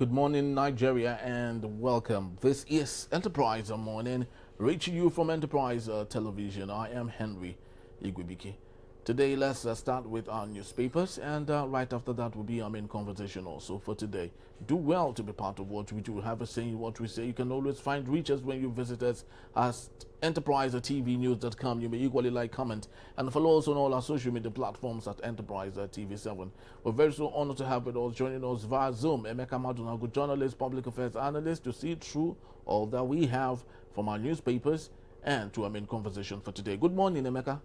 Good morning, Nigeria, and welcome. This is Enterprise Morning, reaching you from Enterprise Television. I am Henry Igwebiki. Today, let's start with our newspapers, and right after that will be our main conversation also for today. Do well to be part of what we do. Have a say in what we say. You can always reach us when you visit us at enterprisetvnews.com. You may equally like, comment, and follow us on all our social media platforms at Enterprise TV7. We're very so honored to have with us joining us via Zoom, Emeka Madunagu, journalist, public affairs analyst, to see through all that we have from our newspapers and to our main conversation for today. Good morning, Emeka,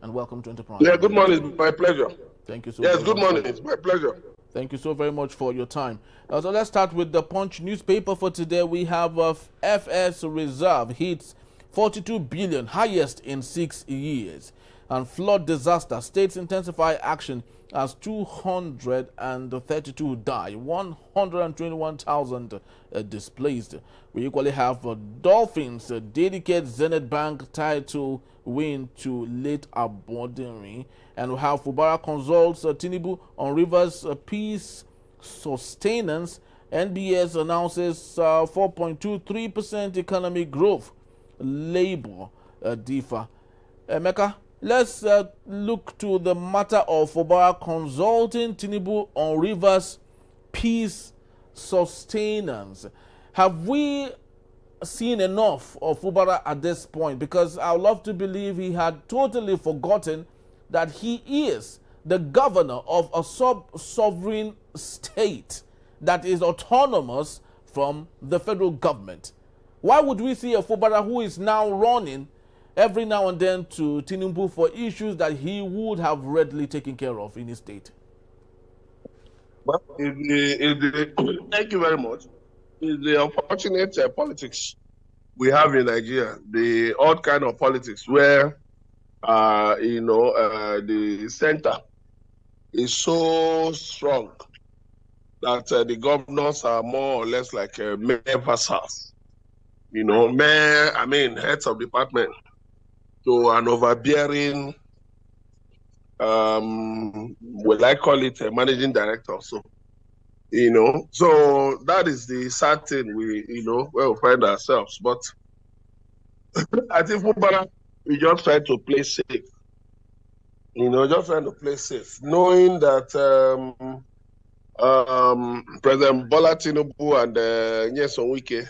and welcome to Enterprise. Yeah, good morning. It's my pleasure. Thank you so yes, very good much. morning. It's my pleasure. Thank you so very much for your time. So let's start with the Punch newspaper for today. We have FS Reserve hits 42 billion, highest in 6 years. And flood disaster, states intensify action as 232 die, 121,000 displaced. We equally have Dolphins dedicate Zenith Bank title win to late Abodiri. And we have Fubara consults Tinubu on Rivers peace sustenance. NBS announces 4.23% economic growth. Labor differ. Emeka, let's look to the matter of Fubara consulting Tinubu on Rivers peace sustenance. Have we seen enough of Fubara at this point? Because I would love to believe he had totally forgotten that he is the governor of a sovereign state that is autonomous from the federal government. Why would we see a Fubara who is now running every now and then to Tinubu for issues that he would have readily taken care of in his state? Well, thank you very much. It's the unfortunate politics we have in Nigeria, the odd kind of politics where the center is so strong that the governors are more or less like mayor vassals. Heads of department to an overbearing, will I call it a managing director? So that is the sad thing where we find ourselves. But I think Fubara, we just try to play safe. Just trying to play safe, knowing that President Bola Tinubu and Nyesom Wike,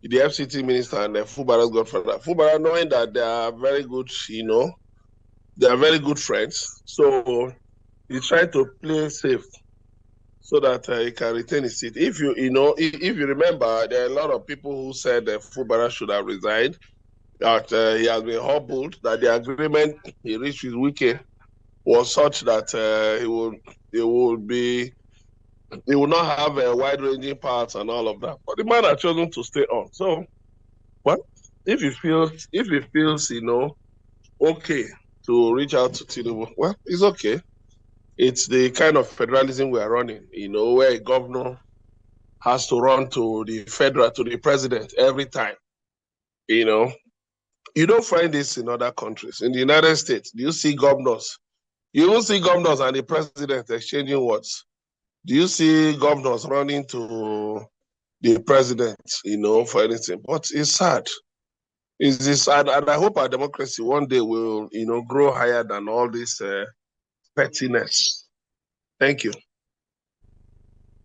the FCT minister, and Fubara's godfather, Fubara, knowing that they are very good, they are very good friends. So he tried to play safe so that he can retain his seat. If you remember, there are a lot of people who said that Fubara should have resigned, that he has been humbled, that the agreement he reached with Wike was such that he will not have a wide-ranging parts and all of that. But the man has chosen to stay on. So, if he feels, okay to reach out to Tinubu, well, it's okay. It's the kind of federalism we are running, where a governor has to run to the president every time. You don't find this in other countries. In the United States, do you see governors? You don't see governors and the president exchanging words. Do you see governors running to the president, for anything? But it's sad. It's sad, and I hope our democracy one day will, grow higher than all this pettiness. Thank you.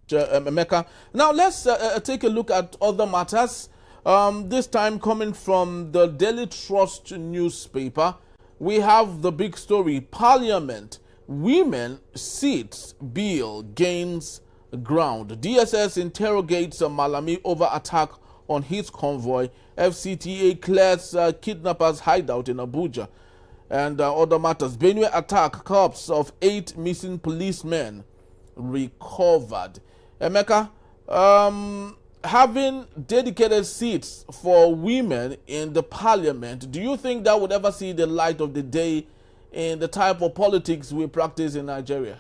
Emeka. Now let's take a look at other matters. This time coming from the Daily Trust newspaper, we have the big story: Parliament, women seats bill gains ground. DSS interrogates Malami over attack on his convoy. FCTA clears kidnappers hideout in Abuja. And other matters: Benue attack, corpse of 8 missing policemen recovered. Emeka, having dedicated seats for women in the parliament, do you think that would ever see the light of the day in the type of politics we practice in Nigeria?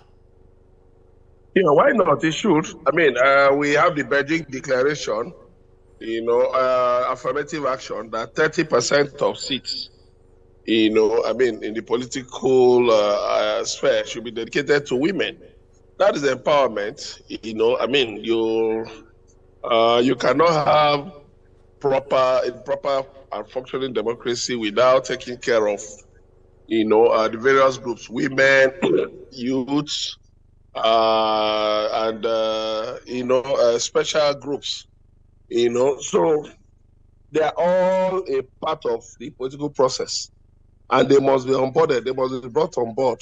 Yeah, why not? It should. We have the Beijing Declaration, affirmative action, that 30% of seats, in the political sphere should be dedicated to women. That is empowerment. You cannot have proper and functioning democracy without taking care of, the various groups, women, youths, and special groups. So they are all a part of the political process, and they must be onboarded. They must be brought on board.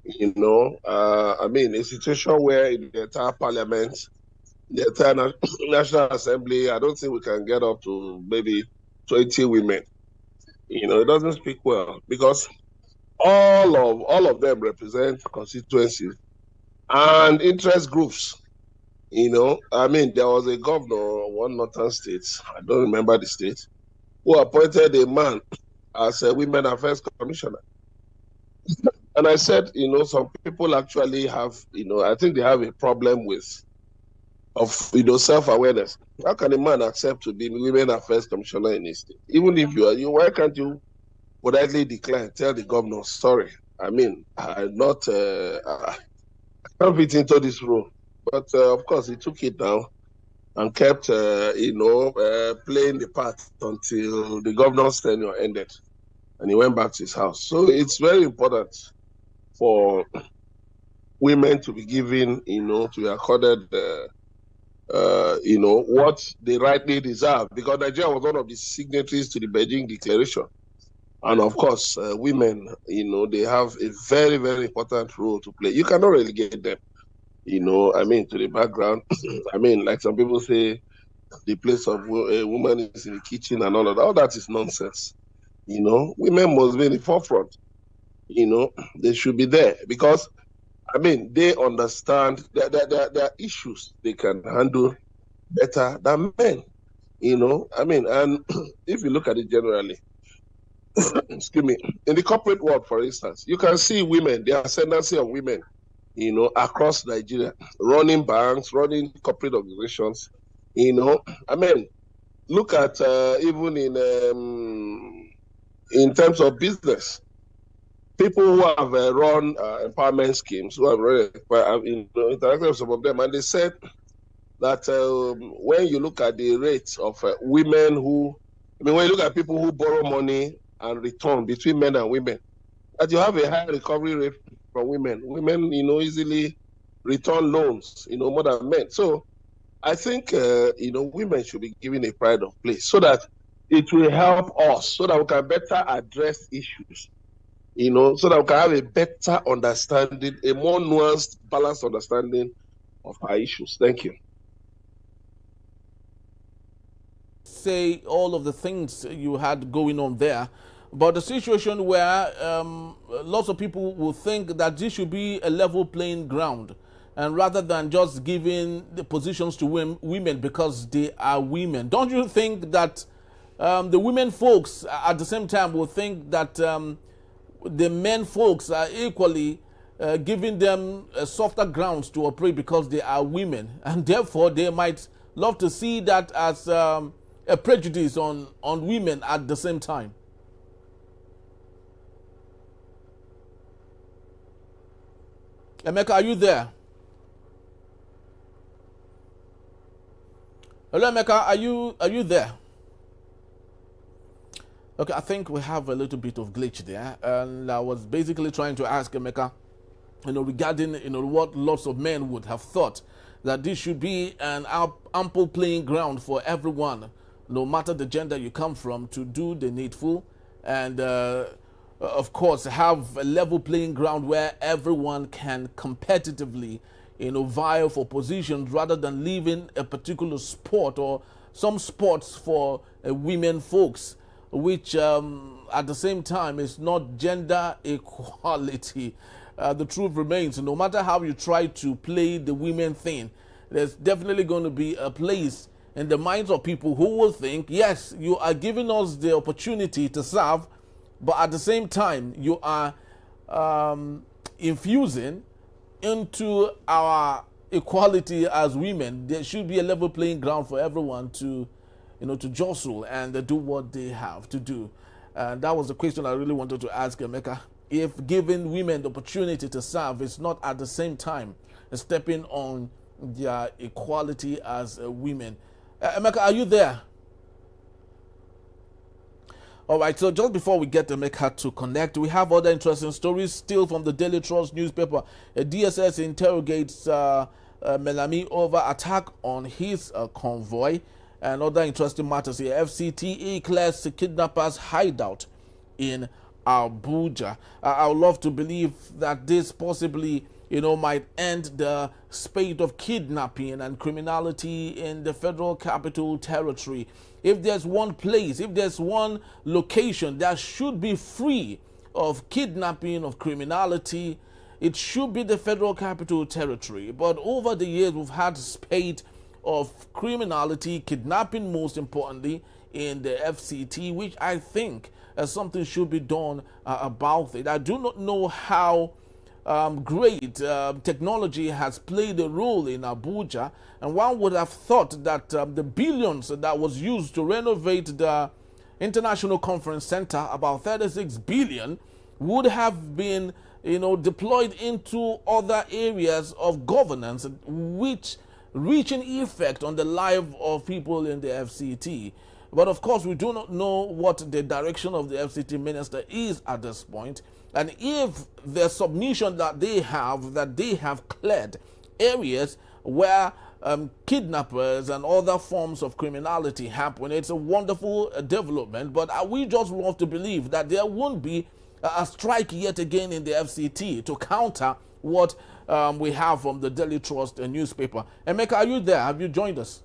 A situation where in the entire parliament, the entire National Assembly, I don't think we can get up to maybe 20 women. It doesn't speak well, because all of them represent constituencies and interest groups. There was a governor of one northern state, I don't remember the state, who appointed a man as a women affairs commissioner. And I said, some people actually have, I think they have a problem self-awareness. How can a man accept to be women affairs commissioner in his state? Even if why can't you politely decline, tell the governor, sorry, I'm not, I can't fit into this role. But of course, he took it down and kept, playing the part until the governor's tenure ended, and he went back to his house. So it's very important for women to be given, to be accorded, what they rightly deserve, because Nigeria was one of the signatories to the Beijing Declaration. And of course, women, they have a very, very important role to play. You cannot relegate them, to the background. Like some people say, the place of a woman is in the kitchen and all of that. All that is nonsense. Women must be in the forefront. They should be there, because, they understand that there are issues they can handle better than men. And if you look at it generally, excuse me, in the corporate world, for instance, you can see women, the ascendancy of women, across Nigeria, running banks, running corporate organizations. Look at even in terms of business, people who have run empowerment schemes, who have interacted with some of them, and they said that when you look at the rates of women when you look at people who borrow money and return between men and women, that you have a high recovery rate from women. Women, easily return loans, more than men. So I think, women should be given a pride of place, so that it will help us, so that we can better address issues, so that we can have a better understanding, a more nuanced, balanced understanding of our issues. Thank you. Say all of the things you had going on there, but the situation where lots of people will think that this should be a level playing ground, and rather than just giving the positions to women because they are women. Don't you think that the women folks at the same time will think that the men folks are equally giving them softer grounds to operate because they are women, and therefore they might love to see that as a prejudice on women at the same time? Emeka, are you there? Hello, Emeka, are you there? Okay, I think we have a little bit of glitch there, and I was basically trying to ask Emeka, regarding what lots of men would have thought, that this should be an ample playing ground for everyone, no matter the gender you come from, to do the needful, and of course have a level playing ground where everyone can competitively vie for positions, rather than leaving a particular sport or some sports for women folks, which at the same time is not gender equality. The truth remains, no matter how you try to play the women thing, there's definitely going to be a place in the minds of people who will think, yes, you are giving us the opportunity to serve, but at the same time you are infusing into our equality as women. There should be a level playing ground for everyone to to jostle and do what they have to do. And that was the question I really wanted to ask Emeka. If giving women the opportunity to serve is not at the same time stepping on their equality as women. Emeka, are you there? All right, so just before we get Emeka to connect, we have other interesting stories still from the Daily Trust newspaper. DSS interrogates Melami over attack on his convoy, and other interesting matters here. FCT clears kidnappers' hideout in Abuja. I would love to believe that this possibly, might end the spate of kidnapping and criminality in the Federal Capital Territory. If there's one place, if there's one location that should be free of kidnapping, of criminality, it should be the Federal Capital Territory. But over the years, we've had a spate of criminality, kidnapping most importantly, in the FCT, which I think something should be done about it. I do not know how great technology has played a role in Abuja, and one would have thought that the billions that was used to renovate the International Conference Center, about 36 billion, would have been deployed into other areas of governance, which reach an effect on the life of people in the FCT. But of course, we do not know what the direction of the FCT minister is at this point. And if the submission that they have cleared areas where kidnappers and other forms of criminality happen, it's a wonderful development. But we just love to believe that there won't be a strike yet again in the FCT to counter what we have from the Daily Trust newspaper. Emeka, are you there? Have you joined us?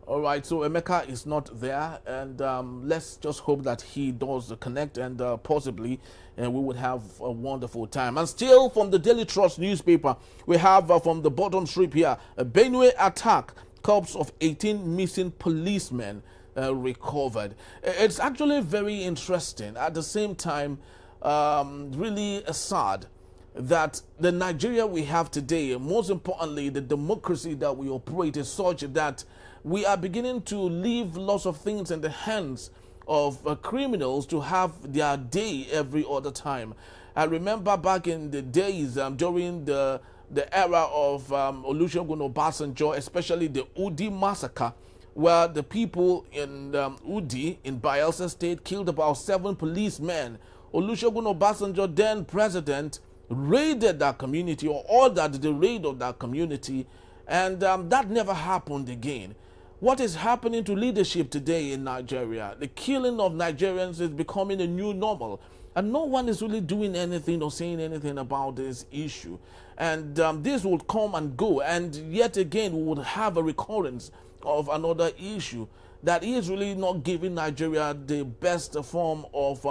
All right, so Emeka is not there, and let's just hope that he does connect, and possibly we would have a wonderful time. And still from the Daily Trust newspaper, we have from the bottom strip here, a Benue attack, corpse of 18 missing policemen recovered. It's actually very interesting. At the same time, really sad that the Nigeria we have today, most importantly, the democracy that we operate, is such that we are beginning to leave lots of things in the hands of criminals to have their day every other time. I remember back in the days during the era of Olusegun Obasanjo, especially the Udi massacre, where the people in Udi in Bayelsa State killed about 7 policemen. Olusegun Obasanjo, then president, raided that community, or ordered the raid of that community, and that never happened again. What is happening to leadership today in Nigeria? The killing of Nigerians is becoming a new normal, and no one is really doing anything or saying anything about this issue. And this will come and go, and yet again we would have a recurrence of another issue that is really not giving Nigeria the best form of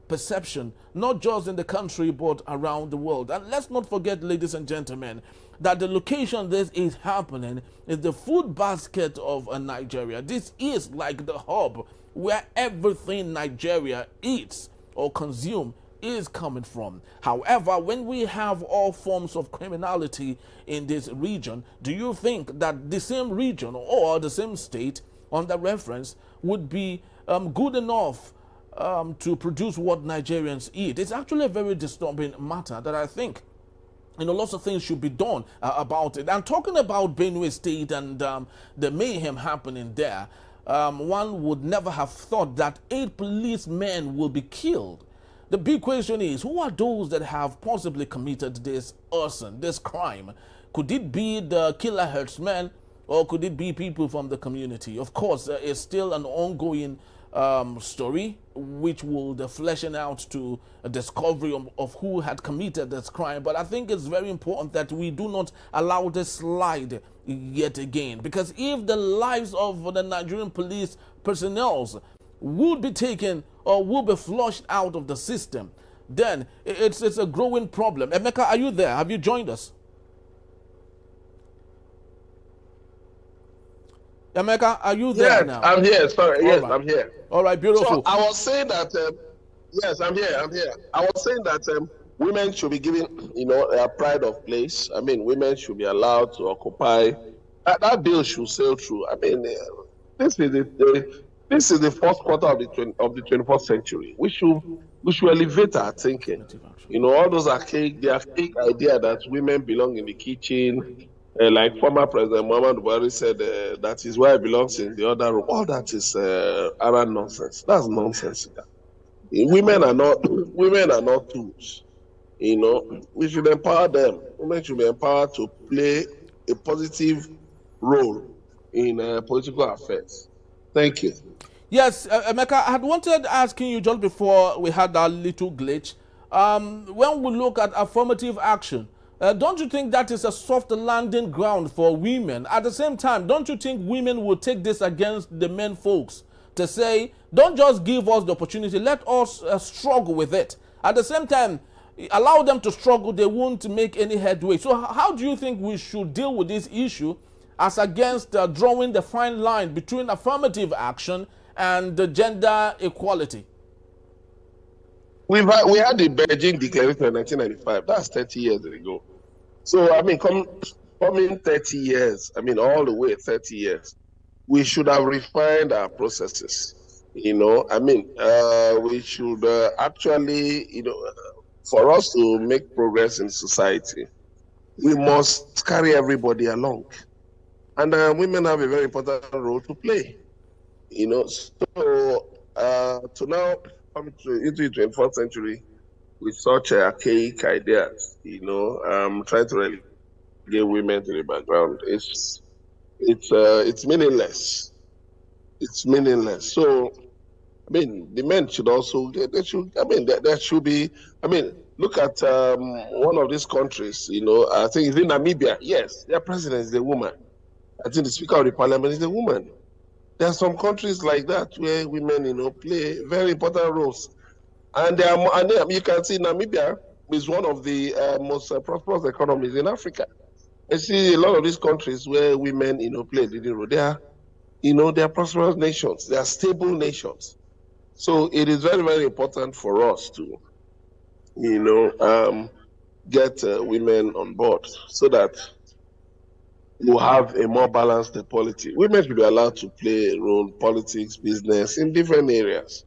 perception, not just in the country but around the world. And let's not forget, ladies and gentlemen, that the location this is happening is the food basket of Nigeria. This is like the hub where everything Nigeria eats or consumes is coming from. However, when we have all forms of criminality in this region, do you think that the same region or the same state under reference would be good enough to produce what Nigerians eat? It's actually a very disturbing matter that I think lots of things should be done about it. And talking about Benue State and the mayhem happening there, one would never have thought that 8 policemen will be killed. The big question is, who are those that have possibly committed this arson, this crime? Could it be the killer herdsmen, or could it be people from the community? Of course, it's still an ongoing story, which will fleshing out to a discovery of who had committed this crime. But I think it's very important that we do not allow this slide yet again, because if the lives of the Nigerian police personnel would be taken or will be flushed out of the system, then it's a growing problem. Emeka, are you there? Have you joined us? Emeka, are you there now? I'm here. Sorry. Yes, right. I'm here. All right, beautiful. So I was saying that, yes, I'm here. I was saying that women should be given, a pride of place. I mean, women should be allowed to occupy. That bill should sail through. I mean, this is the first quarter of the 21st century. We should elevate our thinking. All those archaic idea that women belong in the kitchen, Like former President Muhammad Buhari said, that is where it belongs in the other room. All that is Arab nonsense. That's nonsense. Women are not tools. We should empower them. Women should be empowered to play a positive role in political affairs. Thank you. Yes, Emeka, I had wanted asking you just before we had that little glitch. When we look at affirmative action, don't you think that is a soft landing ground for women? At the same time, don't you think women will take this against the men folks to say, don't just give us the opportunity, let us struggle with it. At the same time, allow them to struggle, they won't make any headway. So how do you think we should deal with this issue as against drawing the fine line between affirmative action and the gender equality? We had the Beijing Declaration in 1995. That's 30 years ago. So, I mean, coming 30 years, I mean, all the way 30 years, we should have refined our processes. I mean, we should actually, for us to make progress in society, we must carry everybody along. And women have a very important role to play. So to now come into the 21st century with such archaic ideas, trying to relegate women to the background, it's meaningless. It's meaningless. So, I mean, the men should also, there should be, look at one of these countries, I think it's in Namibia. Yes, their president is a woman. I think the Speaker of the Parliament is a woman. There are some countries like that where women, play very important roles. And you can see Namibia is one of the most prosperous economies in Africa. You see a lot of these countries where women, play a leading role. They are prosperous nations. They are stable nations. So it is very, very important for us to, get women on board so that you have a more balanced polity. Women should be allowed to play a role in politics, business, in different areas,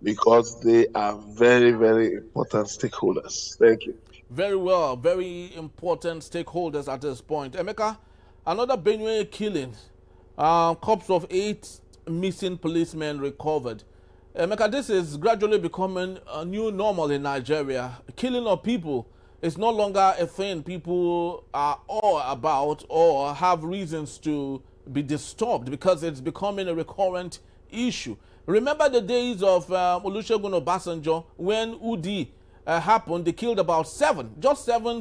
because they are very, very important stakeholders. Thank you. Very well, very important stakeholders at this point. Emeka, another Benue killing. Corpse of 8 missing policemen recovered. Emeka, this is gradually becoming a new normal in Nigeria. Killing of people is no longer a thing people are all about or have reasons to be disturbed, because it's becoming a recurrent issue. Remember the days of Olusegun Obasanjo when UD happened? They killed about 7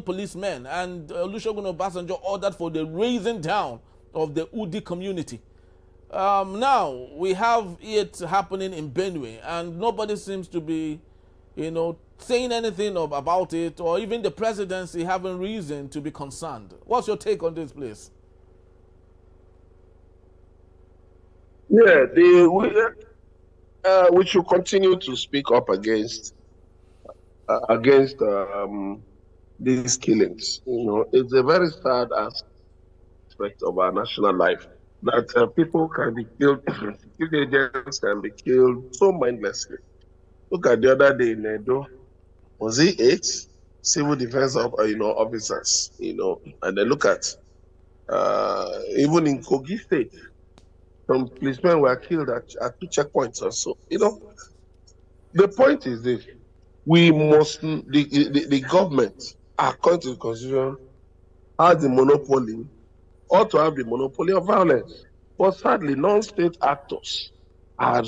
policemen, and Olusegun Obasanjo ordered for the raising down of the UD community. Now we have it happening in Benue, and nobody seems to be, saying anything about it, or even the presidency having reason to be concerned. What's your take on this, please? Yeah, we should continue to speak up against these killings. It's a very sad aspect of our national life that people can be killed, security agents can be killed so mindlessly. Look at the other day in Edo, was it 8 civil defense officers, and then look at even in Kogi State, some policemen were killed at 2 checkpoints or so. The point is this: we must, the government, according to the Constitution, has the monopoly, or to have the monopoly of violence. But sadly, non-state actors are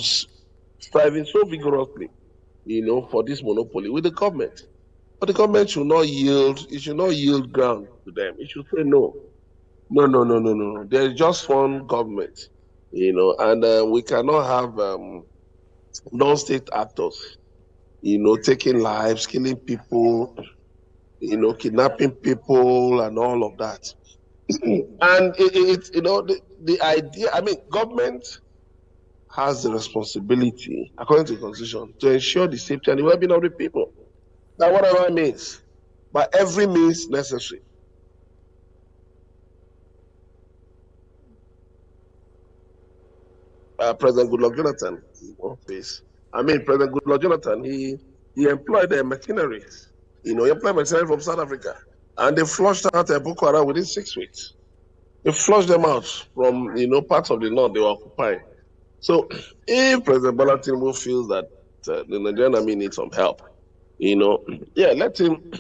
striving so vigorously, for this monopoly with the government. But the government should not yield. It should not yield ground to them. It should say no. No. There is just one government, and we cannot have non-state actors, taking lives, killing people, kidnapping people, and all of that. And it's the idea. Government has the responsibility, according to the Constitution, to ensure the safety and the well-being of the people. Now, whatever it means, by every means necessary. President Goodluck Jonathan, President Goodluck Jonathan, he employed mercenaries. He employed mercenaries from South Africa. and they flushed out Boko Haram within 6 weeks. They flushed them out from parts of the north they were occupying. So if President Bola Tinubu feels that the Nigerian army needs some help, yeah, let him.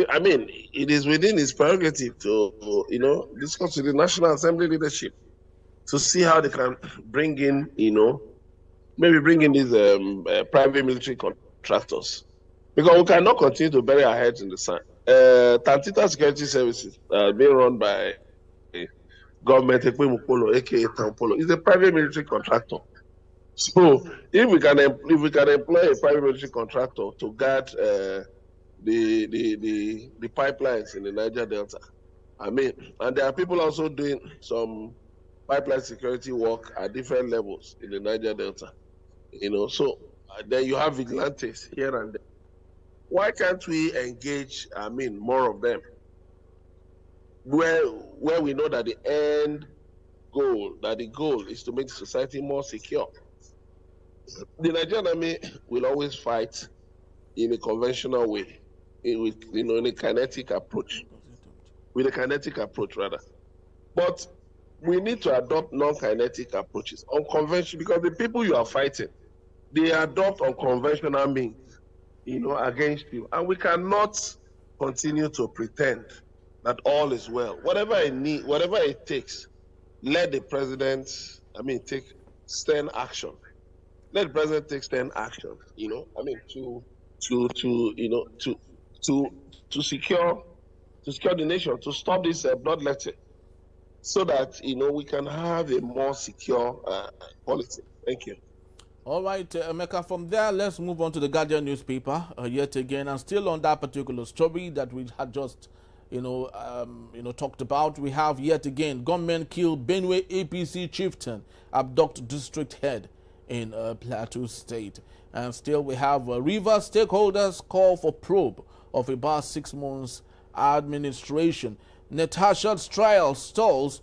I mean, it is within his prerogative to discuss with the National Assembly leadership to see how they can bring in, maybe bring in these private military contractors, because we cannot continue to bury our heads in the sand. Tantita Security Services, being run by government, Ekpemukolo, aka Tampolo, is a private military contractor. So if we can employ a private military contractor to guard the pipelines in the Niger Delta, I mean, and there are people also doing some pipeline security work at different levels in the Niger Delta. So then you have vigilantes here and there. Why can't we engage, more of them? Where we know that the goal is to make society more secure. The Nigerian army will always fight in a conventional way, in a kinetic approach, rather. But we need to adopt non-kinetic approaches, unconventional, because the people you are fighting, they adopt unconventional means, against you. And we cannot continue to pretend that all is well. Whatever it takes, let the president, take stern action. Let the president take stern action, to secure the nation, to stop this bloodletting, so that we can have a more secure policy. Thank you. All right, Emeka, from there, let's move on to the Guardian newspaper yet again. And still on that particular story that we had just, talked about, we have yet again, gunmen kill Benue APC chieftain, abduct district head in Plateau State. And still we have Rivers stakeholders call for probe of about 6 months administration. Natasha's trial stalls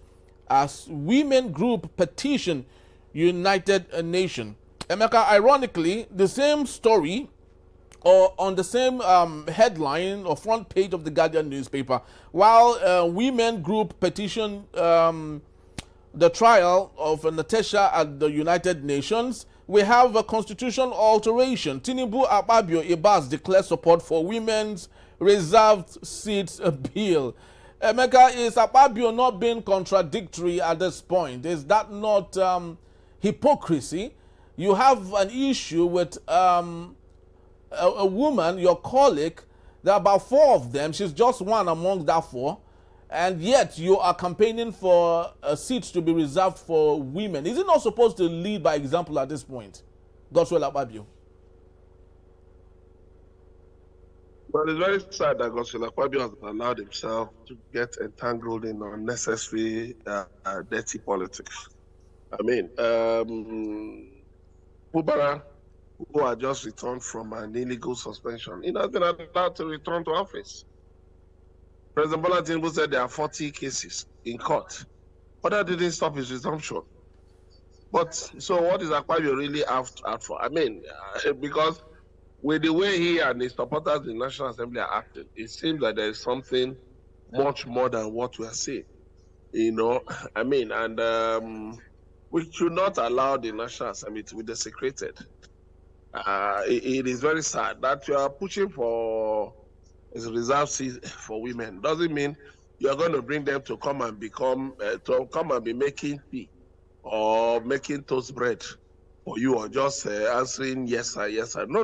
as women group petition United Nations. Emeka, ironically, the same story or on the same headline or front page of the Guardian newspaper, while women group petition the trial of Natasha at the United Nations, we have a constitutional alteration. Tinubu Akpabio Ibas declares support for women's reserved seats bill. Emeka, is Akpabio not being contradictory at this point? Is that not hypocrisy? You have an issue with a woman, your colleague. There are about 4 of them. She's just one among that 4. And yet you are campaigning for seats to be reserved for women. Is it not supposed to lead by example at this point? Godswill Akpabio. Well, it's very sad that Godswill Akpabio has allowed himself to get entangled in unnecessary dirty politics. Ubara, who had just returned from an illegal suspension, he has been allowed to return to office. President Bola Tinubu said there are 40 cases in court, but that didn't stop his resumption. But so what is Akpabio really out for? Because with the way he and his supporters in the National Assembly are acting, it seems that there is something much more than what we are seeing. We should not allow the National Assembly to be desecrated. It is very sad that you are pushing for a reserved seat for women. Doesn't mean you are going to bring them to come and be making tea or making toast bread for you, or just answering yes sir, yes sir. No.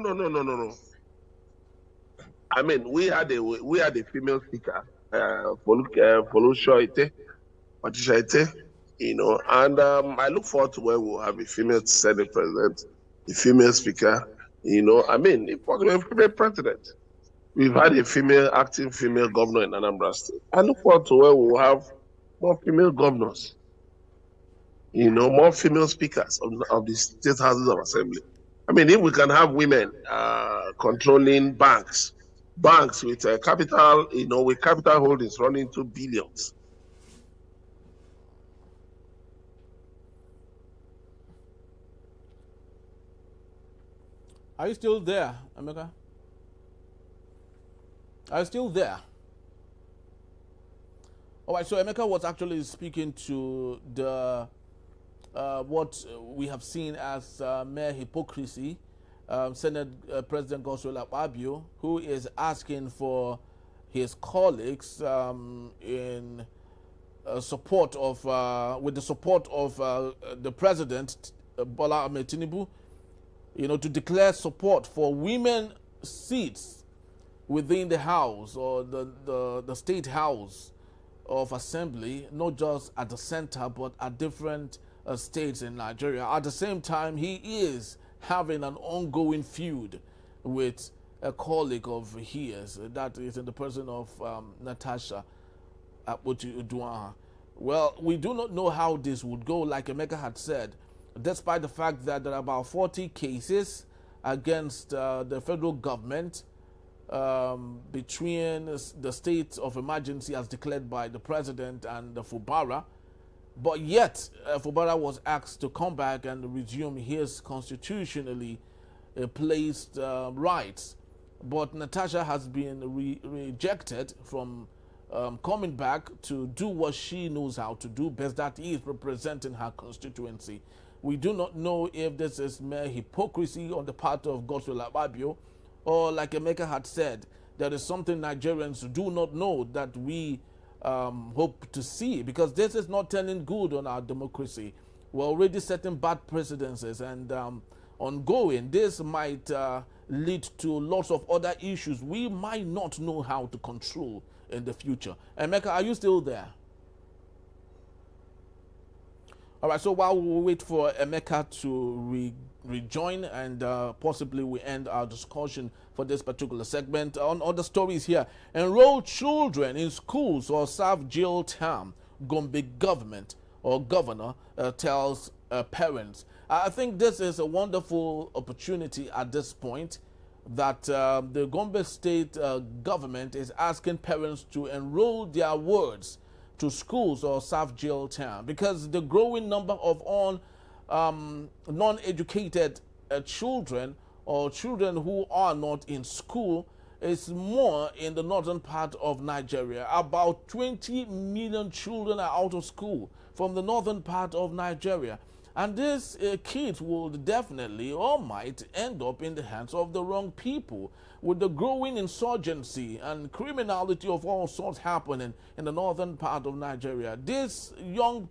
We had a female speaker, Patricia Ite, and I look forward to when we'll have a female Senate president, a female speaker, it was a female president. We've had a acting female governor in Anambra State. I look forward to when we'll have more female governors, more female speakers of the state houses of assembly. If we can have women controlling banks with capital, with capital holdings running to billions. Are you still there, Emeka? Are you still there? All right, so Emeka was actually speaking to the what we have seen as mere hypocrisy. Senate President Godswill Akpabio, who is asking for his colleagues in support of, with the support of the president Bola Ahmed Tinubu, to declare support for women seats within the house or the state house of assembly, not just at the center but at different states in Nigeria. At the same time, he is having an ongoing feud with a colleague of his, that is in the person of Natasha Akpoti-Uduaghan. Well, we do not know how this would go, like Emeka had said, despite the fact that there are about 40 cases against the federal government between the state of emergency as declared by the president and the Fubara. But yet, Fubara was asked to come back and resume his constitutionally placed rights. But Natasha has been rejected from coming back to do what she knows how to do best, that is representing her constituency. We do not know if this is mere hypocrisy on the part of Godswill Akpabio, or like Emeka had said, there is something Nigerians do not know that we hope to see, because this is not turning good on our democracy. We're already setting bad precedences, and ongoing, this might lead to lots of other issues we might not know how to control in the future. Emeka, are you still there? All right, so while we wait for Emeka to rejoin and possibly we end our discussion for this particular segment, on other stories here, enroll children in schools or serve jail term, Gombe government or governor tells parents. I think this is a wonderful opportunity at this point that the Gombe state government is asking parents to enroll their wards to schools or serve jail term, because the growing number of non-educated children or children who are not in school is more in the northern part of Nigeria. About 20 million children are out of school from the northern part of Nigeria. And these kids will definitely or might end up in the hands of the wrong people. With the growing insurgency and criminality of all sorts happening in the northern part of Nigeria, these young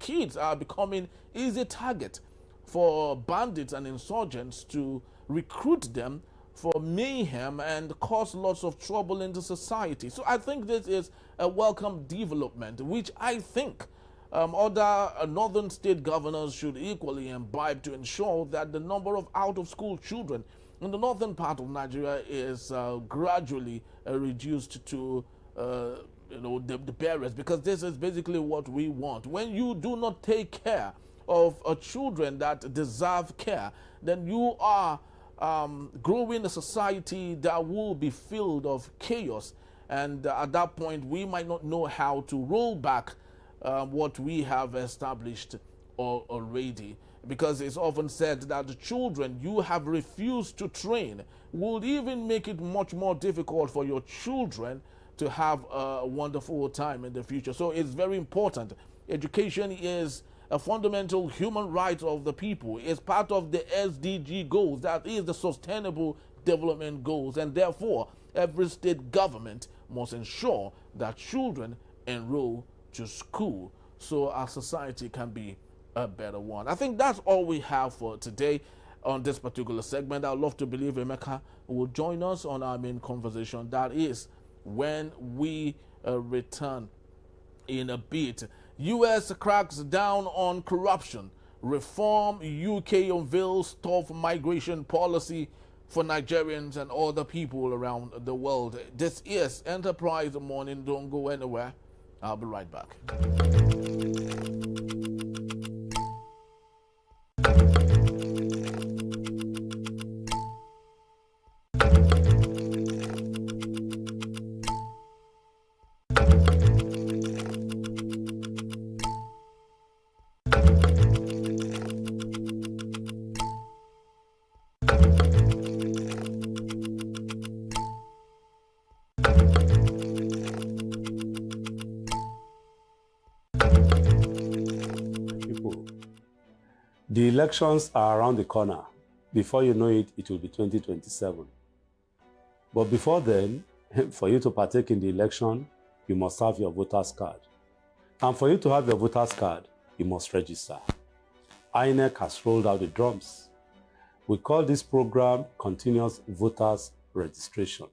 kids are becoming easy target for bandits and insurgents to recruit them for mayhem and cause lots of trouble in the society. So I think this is a welcome development, which I think other northern state governors should equally imbibe to ensure that the number of out-of-school children in the northern part of Nigeria is gradually reduced to the barest, because this is basically what we want. When you do not take care of children that deserve care, then you are growing a society that will be filled of chaos, and at that point we might not know how to roll back what we have established already, because it's often said that the children you have refused to train will even make it much more difficult for your children to have a wonderful time in the future. So it's very important. Education is a fundamental human right of the people. It's part of the SDG goals, that is the Sustainable Development Goals, and therefore every state government must ensure that children enroll to school so our society can be a better one. I think that's all we have for today on this particular segment. I'd love to believe Emeka will join us on our main conversation. That is when we return in a bit. U.S. cracks down on corruption. Reform. UK unveils tough migration policy for Nigerians and other people around the world. This is Enterprise Morning. Don't go anywhere. I'll be right back. The elections are around the corner. Before you know it, it will be 2027. But before then, for you to partake in the election, you must have your voter's card. And for you to have your voter's card, you must register. INEC has rolled out the drums. We call this program Continuous Voters Registration.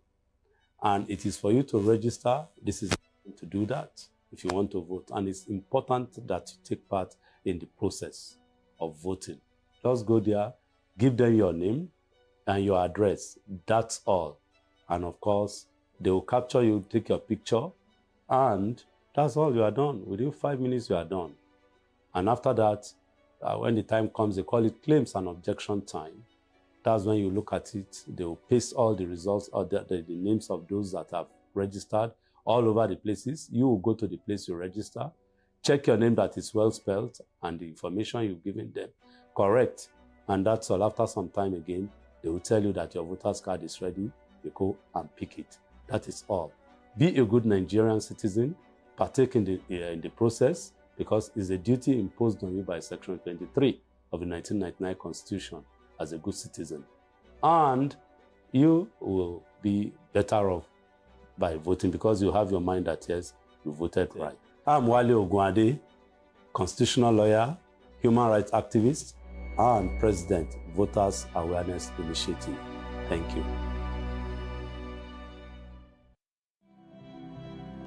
And it is for you to register. This is to do that if you want to vote. And it's important that you take part in the process of voting. Just go there, give them your name and your address. That's all. And of course, they will capture you, take your picture, and that's all. You are done. Within 5 minutes, you are done. And after that, when the time comes, they call it claims and objection time. That's when you look at it. They will paste all the results or the names of those that have registered all over the places. You will go to the place you register, check your name that is well spelled, and the information you've given them correct. And that's all. After some time again, they will tell you that your voter's card is ready. You go and pick it. That is all. Be a good Nigerian citizen. Partake in the process, because it's a duty imposed on you by Section 23 of the 1999 Constitution as a good citizen. And you will be better off by voting, because you have your mind that, yes, you voted right. I'm Wale Ogunade, constitutional lawyer, human rights activist, and President, Voters Awareness Initiative. Thank you.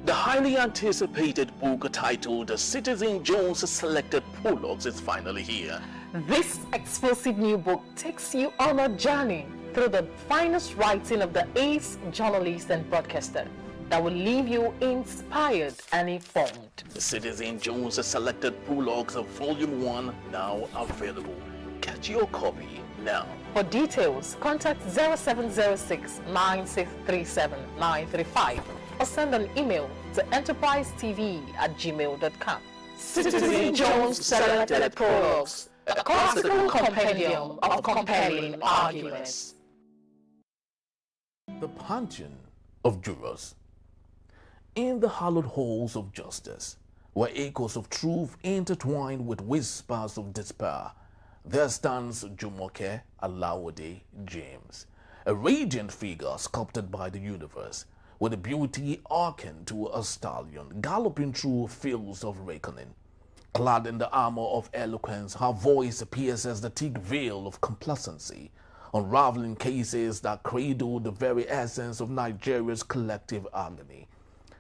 The highly anticipated book titled Citizen Jones Selected Prologues is finally here. This explosive new book takes you on a journey through the finest writing of the ace journalist and broadcaster that will leave you inspired and informed. Citizen Jones Selected Prologues of Volume 1 now available. Get your copy now. For details, contact 0706 9637 935 or send an email to enterprisetv@gmail.com. Citizen Jones Selected Prologues, a classical compendium of compelling arguments. The punching of jurors. In the hallowed halls of justice, where echoes of truth intertwine with whispers of despair, there stands Jumoke Alawode James, a radiant figure sculpted by the universe, with a beauty akin to a stallion galloping through fields of reckoning. Clad in the armor of eloquence, her voice pierces the thick veil of complacency, unraveling cases that cradle the very essence of Nigeria's collective agony.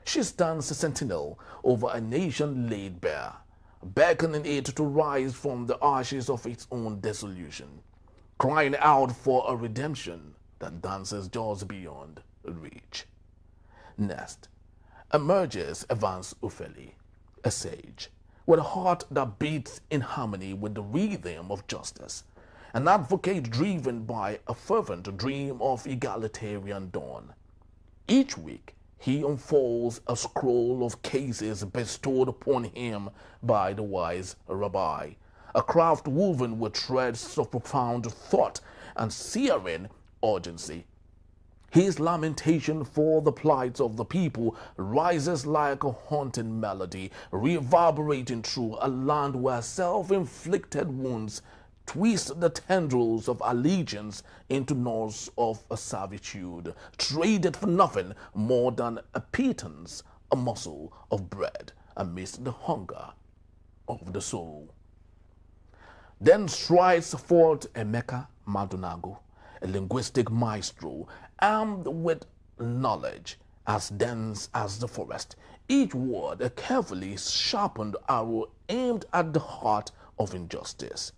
She stands a sentinel over a nation laid bare, beckoning it to rise from the ashes of its own dissolution, crying out for a redemption that dances just beyond reach. Next emerges Evans Ufeli, a sage with a heart that beats in harmony with the rhythm of justice, an advocate driven by a fervent dream of egalitarian dawn. Each week, he unfolds a scroll of cases bestowed upon him by the wise rabbi, a craft woven with threads of profound thought and searing urgency. His lamentation for the plight of the people rises like a haunting melody, reverberating through a land where self-inflicted wounds twist the tendrils of allegiance into knots of a servitude, traded for nothing more than a pittance, a morsel of bread amidst the hunger of the soul. Then strides forth Emeka Madunagu, a linguistic maestro, armed with knowledge as dense as the forest, each word a carefully sharpened arrow aimed at the heart of injustice.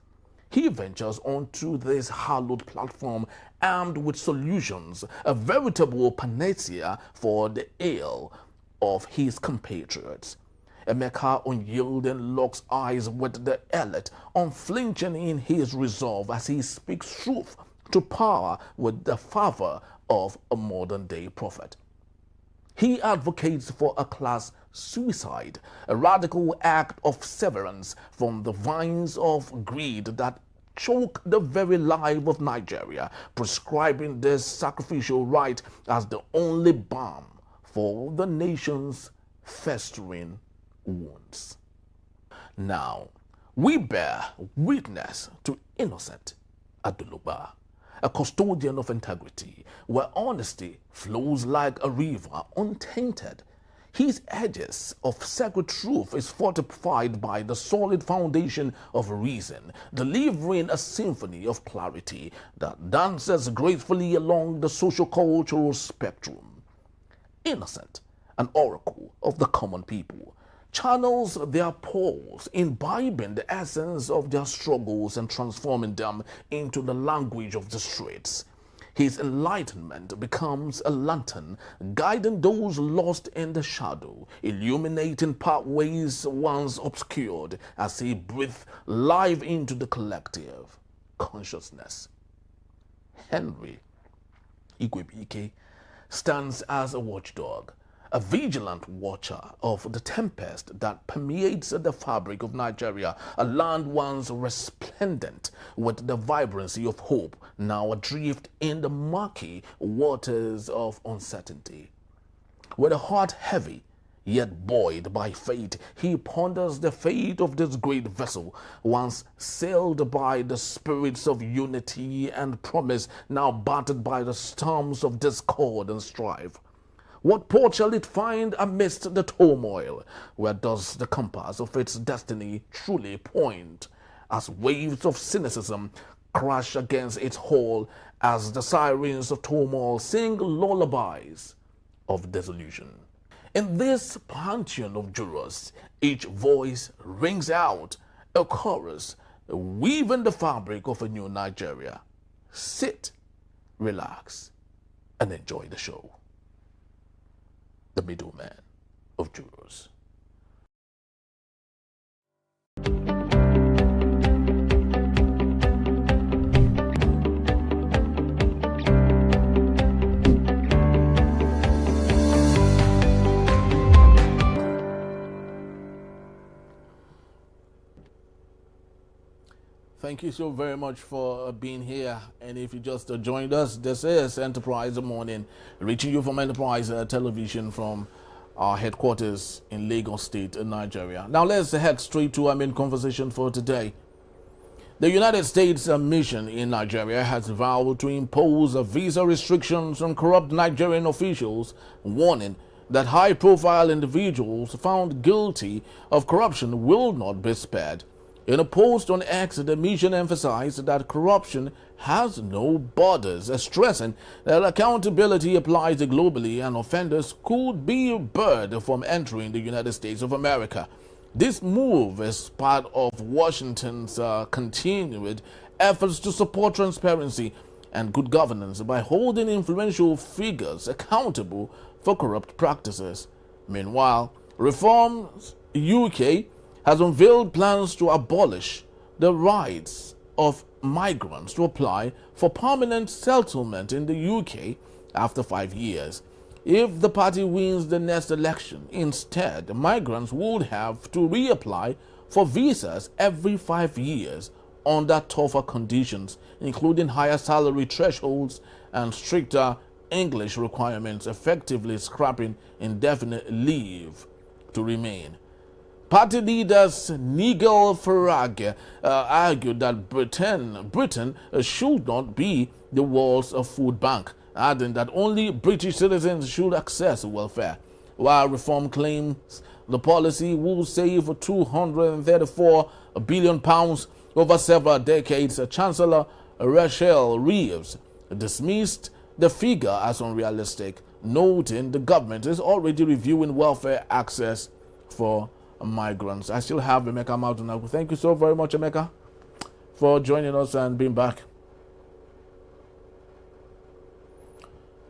He ventures onto this hallowed platform armed with solutions, a veritable panacea for the ail of his compatriots. Emeka unyielding locks eyes with the elite, unflinching in his resolve as he speaks truth to power with the fervor of a modern-day prophet. He advocates for a class suicide, a radical act of severance from the vines of greed that choke the very life of Nigeria, prescribing this sacrificial rite as the only balm for the nation's festering wounds. Now, We bear witness to Innocent Aduluba, a custodian of integrity, where honesty flows like a river untainted. His edges of sacred truth is fortified by the solid foundation of reason, delivering a symphony of clarity that dances gracefully along the socio-cultural spectrum. Innocent, an oracle of the common people, channels their pulse, imbibing the essence of their struggles and transforming them into the language of the streets. His enlightenment becomes a lantern, guiding those lost in the shadow, illuminating pathways once obscured as he breathes life into the collective consciousness. Henry Igwebike stands as a watchdog, a vigilant watcher of the tempest that permeates the fabric of Nigeria, a land once resplendent with the vibrancy of hope, now adrift in the murky waters of uncertainty. With a heart heavy, yet buoyed by fate, he ponders the fate of this great vessel, once sailed by the spirits of unity and promise, now battered by the storms of discord and strife. What port shall it find amidst the turmoil? Where does the compass of its destiny truly point? As waves of cynicism crash against its hull, as the sirens of turmoil sing lullabies of disillusion. In this pantheon of jurors, each voice rings out a chorus, weaving the fabric of a new Nigeria. Sit, relax, and enjoy the show. The middleman of jurors. Thank you so very much for being here. And if you just joined us, this is Enterprise Morning, reaching you from Enterprise Television from our headquarters in Lagos State, in Nigeria. Now let's head straight to our main conversation for today. The United States mission in Nigeria has vowed to impose visa restrictions on corrupt Nigerian officials, warning that high-profile individuals found guilty of corruption will not be spared. In a post on X, the mission emphasized that corruption has no borders, stressing that accountability applies globally and offenders could be barred from entering the United States of America. This move is part of Washington's continued efforts to support transparency and good governance by holding influential figures accountable for corrupt practices. Meanwhile, Reforms UK has unveiled plans to abolish the rights of migrants to apply for permanent settlement in the UK after 5 years. If the party wins the next election, instead, migrants would have to reapply for visas every 5 years under tougher conditions, including higher salary thresholds and stricter English requirements, effectively scrapping indefinite leave to remain. Party leaders Nigel Farage argued that Britain should not be the world's food bank, adding that only British citizens should access welfare. While Reform claims the policy will save £234 billion over several decades, Chancellor Rachel Reeves dismissed the figure as unrealistic, noting the government is already reviewing welfare access for migrants. I still have Emeka Maldonado. Thank you so very much, Emeka, for joining us and being back.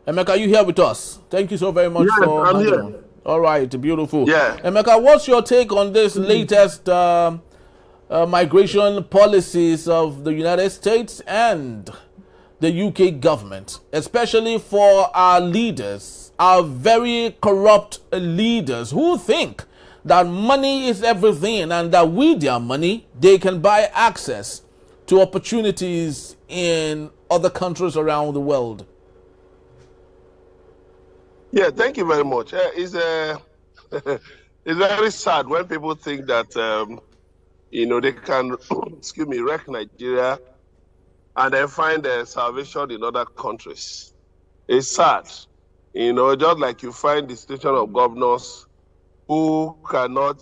Emeka, are you here with us? Thank you so very much for I'm here. on. All right, beautiful. Yeah. Emeka, what's your take on this latest migration policies of the United States and the UK government, especially for our leaders, our very corrupt leaders who think that money is everything and that with their money, they can buy access to opportunities in other countries around the world? Yeah, thank you very much. It's very sad when people think that they can, excuse me, wreck Nigeria and then find salvation in other countries. It's sad. Just like you find the situation of governors who cannot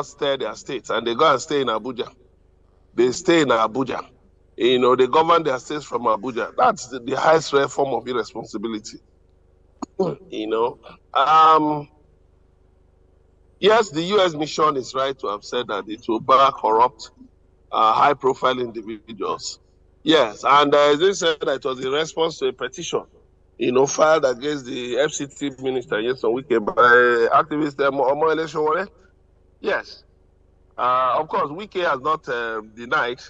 steer their states, and they go and stay in Abuja. They stay in Abuja. They govern their states from Abuja. That's the highest rare form of irresponsibility. Yes, the U.S. mission is right to have said that it will back corrupt, high-profile individuals. Yes, and they said that it was in response to a petition, filed against the FCT minister yesterday weekend by activist Omoyele Sowore. Yes. Of course, Wike has not denied.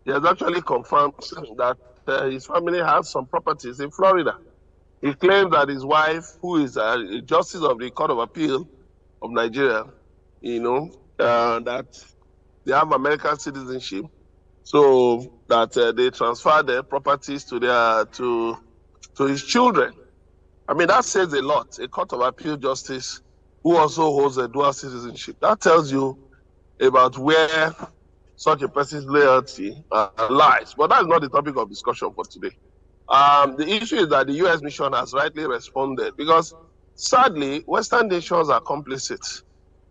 He has actually confirmed that his family has some properties in Florida. He claims that his wife, who is a justice of the Court of Appeal of Nigeria, that they have American citizenship, so that they transfer their properties to his children. I mean, that says a lot. A Court of Appeal justice who also holds a dual citizenship. That tells you about where such a person's loyalty lies. But that's not the topic of discussion for today. The issue is that the U.S. mission has rightly responded because, sadly, Western nations are complicit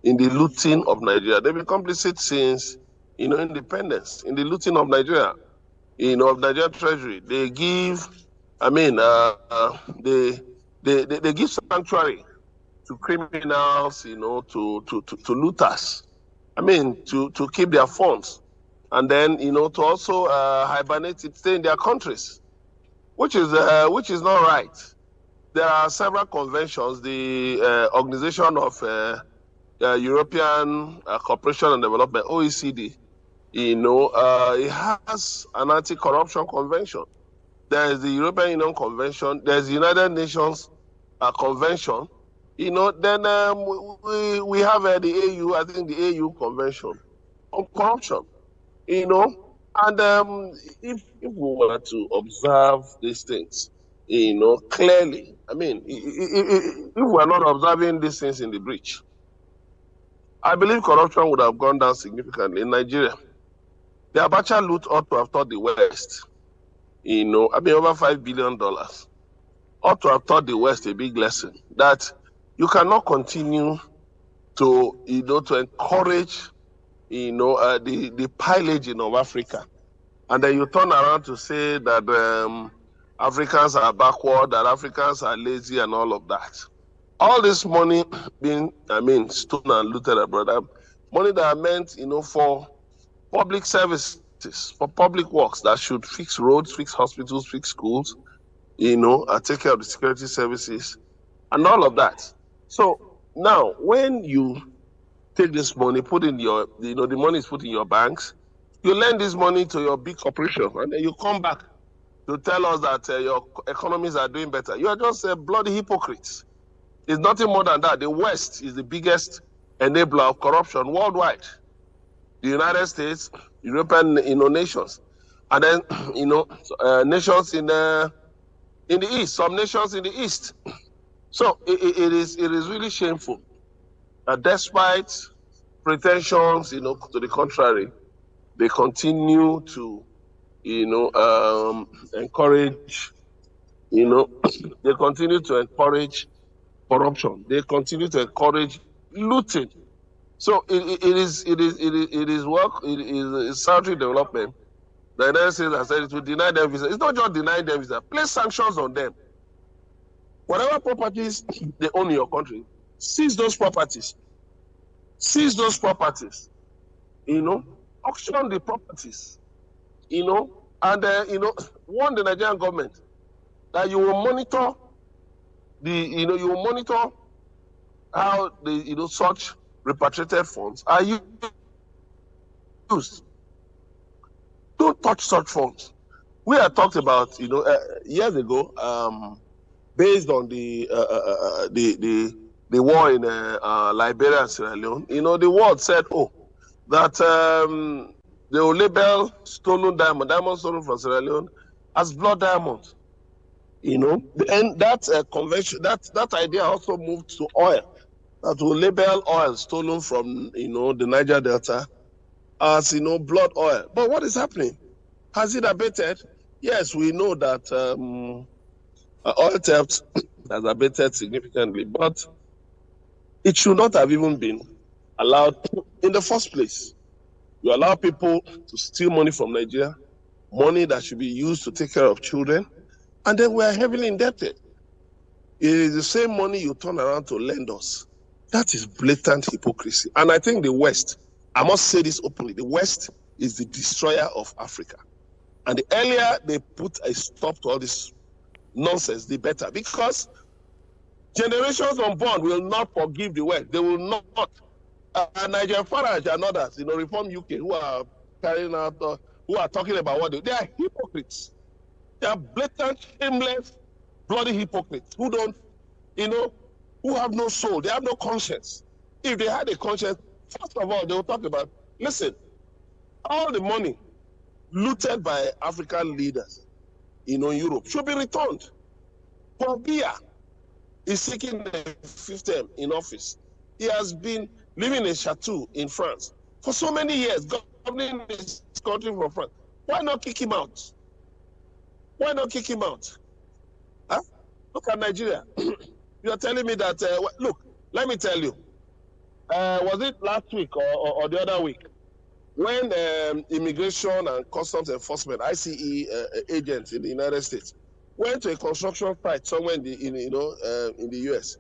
in the looting of Nigeria. They've been complicit since, independence, in the looting of Nigeria, of Nigerian treasury. They give, they give sanctuary to criminals, to looters. To keep their funds, and then to also hibernate it, stay in their countries, which is not right. There are several conventions. The Organization of European Cooperation and Development, OECD, it has an anti-corruption convention. There is the European Union Convention. There's the United Nations Convention. Then we have the AU, I think the AU Convention on Corruption, and if we were to observe these things, clearly, if we're not observing these things in the breach, I believe corruption would have gone down significantly in Nigeria. The Abacha loot ought to have taught the West, over $5 billion, ought to have taught the West a big lesson that you cannot continue to encourage, the pillaging of Africa, and then you turn around to say that Africans are backward, that Africans are lazy, and all of that. All this money being, stolen and looted abroad, money that are meant, for public services, for public works that should fix roads, fix hospitals, fix schools, and take care of the security services, and all of that. So now, when you take this money, put in your, the money is put in your banks, you lend this money to your big corporation, and then you come back to tell us that your economies are doing better. You are just bloody hypocrites. It's nothing more than that. The West is the biggest enabler of corruption worldwide. The United States, European nations, and then nations in the East, some nations in the East. So it is really shameful that despite pretensions, to the contrary, they continue to, encourage, they continue to encourage corruption. They continue to encourage looting. So it is salary development. The United States has said it will deny them visa. It's not just denying them visa. Place sanctions on them. Whatever properties they own in your country, seize those properties. Seize those properties. Auction the properties. And warn the Nigerian government that you will monitor how the such repatriated funds are used. Don't touch such funds. We had talked about years ago, based on the war in Liberia and Sierra Leone. The world said, that they will label stolen diamonds stolen from Sierra Leone as blood diamonds. And that convention, that idea also moved to oil, that will label oil stolen from the Niger Delta as blood oil. But what is happening? Has it abated? Yes, we know that oil theft has abated significantly, but it should not have even been allowed in the first place. You allow people to steal money from Nigeria, money that should be used to take care of children, and then we are heavily indebted. It is the same money you turn around to lend us. That is blatant hypocrisy. And I think the West, I must say this openly, the West is the destroyer of Africa. And the earlier they put a stop to all this nonsense, the better. Because generations unborn will not forgive the West. They will not. Nigel Farage and others, Reform UK, who are carrying out, who are talking about what they are hypocrites. They are blatant, shameless, bloody hypocrites who don't, who have no soul. They have no conscience. If they had a conscience, first of all, they will talk about, listen, all the money looted by African leaders, in Europe should be returned. Paul Biya is seeking a fifth term in office. He has been living in Chateau in France for so many years, governing this country from France. Why not kick him out? Why not kick him out? Huh? Look at Nigeria. You are telling me that, look, let me tell you. Was it last week or the other week when Immigration and Customs Enforcement, ICE agents in the United States, went to a construction site somewhere in the US?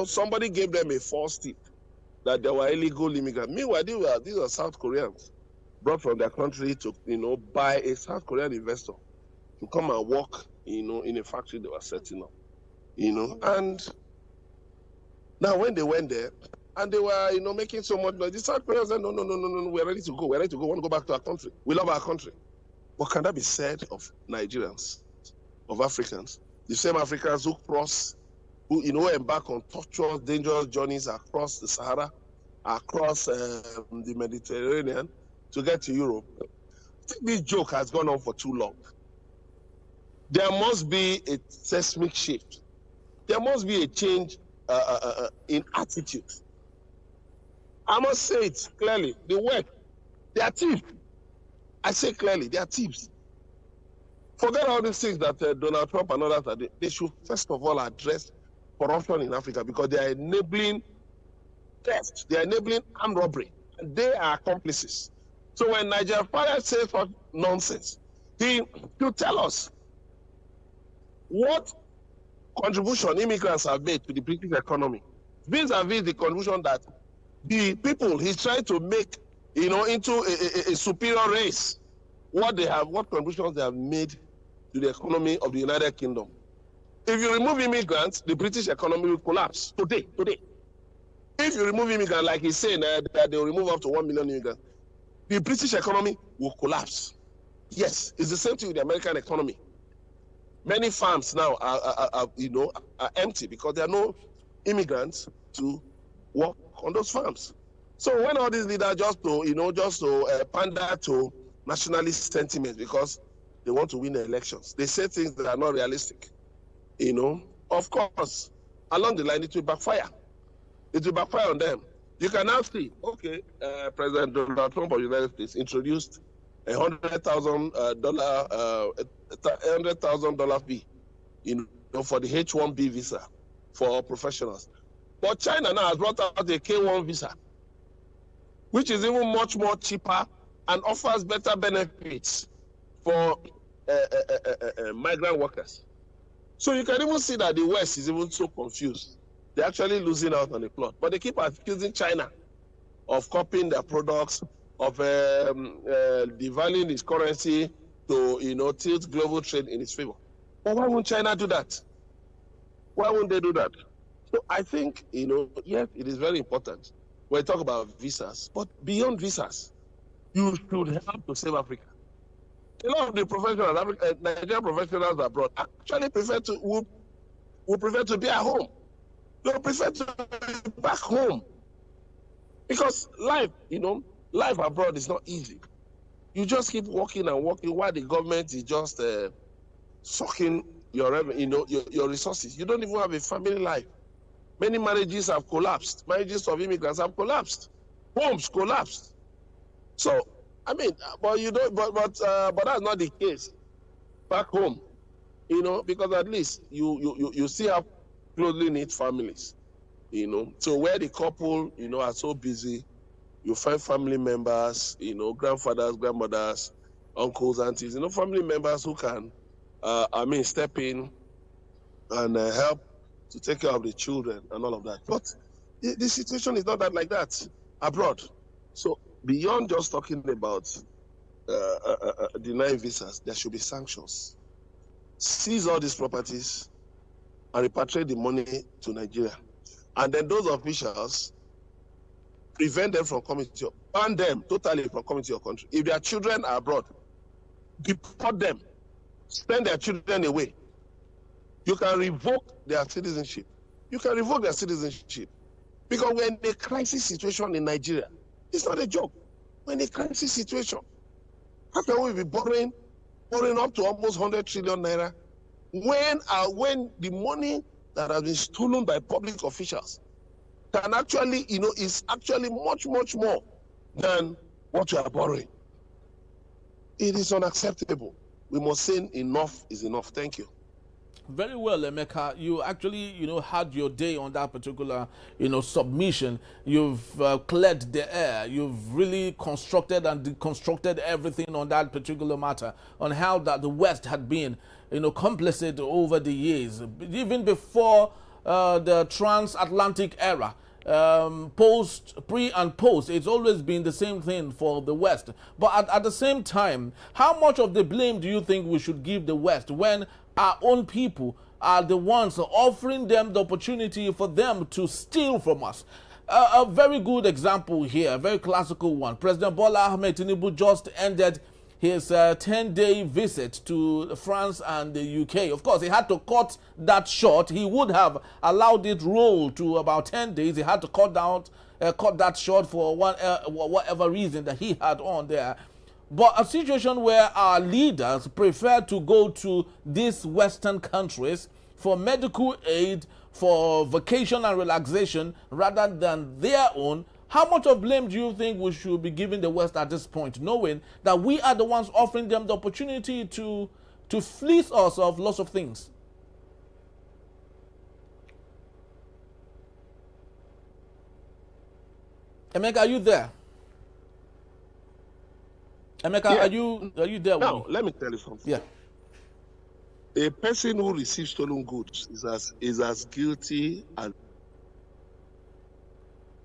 Somebody gave them a false tip that they were illegal immigrants. Meanwhile, these are South Koreans brought from their country to, by a South Korean investor to come and work, in a factory they were setting up, And now when they went there and they were, making so much noise, the South Koreans said, no, we're ready to go. We're ready to go. We want to go back to our country. We love our country. But can that be said of Nigerians, of Africans? The same Africans who who embark on tortuous, dangerous journeys across the Sahara, across the Mediterranean to get to Europe. I think this joke has gone on for too long. There must be a seismic shift. There must be a change in attitude. I must say it clearly. The West, they are thieves. I say clearly, they are thieves. Forget all these things that Donald Trump and others are doing. They should first of all address corruption in Africa because they are enabling theft. They are enabling armed robbery. And they are accomplices. So when Nigel Farage says such nonsense, he should tell us what contribution immigrants have made to the British economy. Vis-a-vis the contribution that the people he's trying to make, into a superior race, what contributions they have made to the economy of the United Kingdom. If you remove immigrants, the British economy will collapse today. If you remove immigrants, like he's saying that they will remove up to 1 million immigrants, the British economy will collapse. Yes, it's the same thing with the American economy. Many farms now are empty because there are no immigrants to work on those farms. So when all these leaders just to pander to nationalist sentiments because they want to win the elections, they say things that are not realistic. Of course, along the line it will backfire. It will backfire on them. You can now see, okay, President Donald Trump of the United States introduced $100,000 fee, for the H-1B visa for professionals. But China now has brought out a K-1 visa, which is even much more cheaper and offers better benefits for migrant workers. So you can even see that the West is even so confused. They're actually losing out on the plot. But they keep accusing China of copying their products, of devaluing its currency to tilt global trade in its favor. But why won't China do that? Why won't they do that? So I think, yes, it is very important when we talk about visas, but beyond visas, you should help to save Africa. A lot of the professionals, Nigerian professionals abroad, actually prefer to be at home. They prefer to be back home. Because life abroad is not easy. You just keep working and working while the government is just sucking your revenue, your resources. You don't even have a family life. Many marriages have collapsed. Marriages of immigrants have collapsed. Homes collapsed. So, I mean, but you don't, but that's not the case back home, you know, because at least you see how closely knit families, you know. So where the couple, you know, are so busy, you find family members, you know, grandfathers, grandmothers, uncles, aunties, you know, family members who can, step in and help to take care of the children and all of that. But the situation is not that like that abroad. So beyond just talking about denying visas, there should be sanctions. Seize all these properties and repatriate the money to Nigeria. And then those officials, prevent them from coming to ban them totally from coming to your country. If their children are abroad, deport them, send their children away. You can revoke their citizenship. You can revoke their citizenship. Because we're in a crisis situation in Nigeria. It's not a joke. We're in a crisis situation. How can we be borrowing up to almost 100 trillion naira when the money that has been stolen by public officials can actually, you know, is actually much, much more than what we are borrowing? It is unacceptable. We must say enough is enough. Thank you. Very well, Emeka. You actually, you know, had your day on that particular, you know, submission. You've cleared the air. You've really constructed and deconstructed everything on that particular matter, on how that the West had been, you know, complicit over the years, even before the transatlantic era. Pre and post, it's always been the same thing for the West. But at the same time, how much of the blame do you think we should give the West when our own people are the ones offering them the opportunity for them to steal from us? A very good example here, a very classical one. President Bola Ahmed Tinubu just ended his 10-day visit to France and the UK. Of course, he had to cut that short. He would have allowed it roll to about 10 days. He had to cut that short for whatever reason that he had on there. But a situation where our leaders prefer to go to these Western countries for medical aid, for vacation and relaxation, rather than their own. How much of blame do you think we should be giving the West at this point, knowing that we are the ones offering them the opportunity to fleece us of lots of things? Emeka, are you there? Emeka, Yeah. are you there? Now, let me tell you something. Yeah. A person who receives stolen goods is as guilty as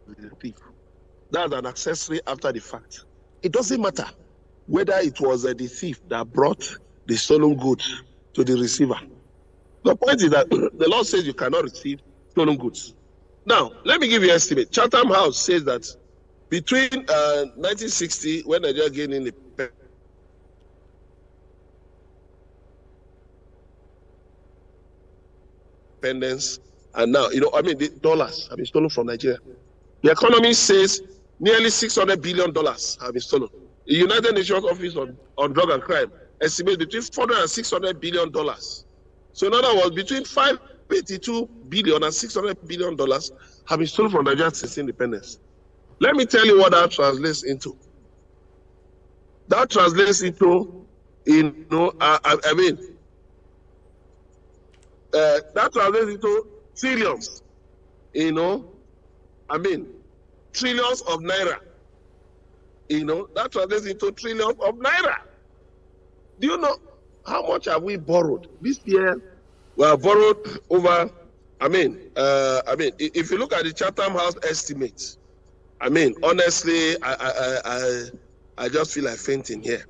the thief. That's an accessory after the fact. It doesn't matter whether it was the thief that brought the stolen goods to the receiver. The point is that the law says you cannot receive stolen goods. Now, let me give you an estimate. Chatham House says that between 1960, when Nigeria gained independence, and now, you know, I mean, the dollars have been stolen from Nigeria. The economy says nearly $600 billion have been stolen. The United Nations Office on Drug and Crime estimates between $400 and $600 billion. So in other words, between $582 billion and $600 billion have been stolen from Nigeria since independence. Let me tell you what that translates into. That translates into, you know, that translates into trillions, you know, trillions of naira. You know, that translates into trillions of naira. Do you know how much have we borrowed? This year, we have borrowed over, if you look at the Chatham House estimates, honestly, I just feel like fainting here.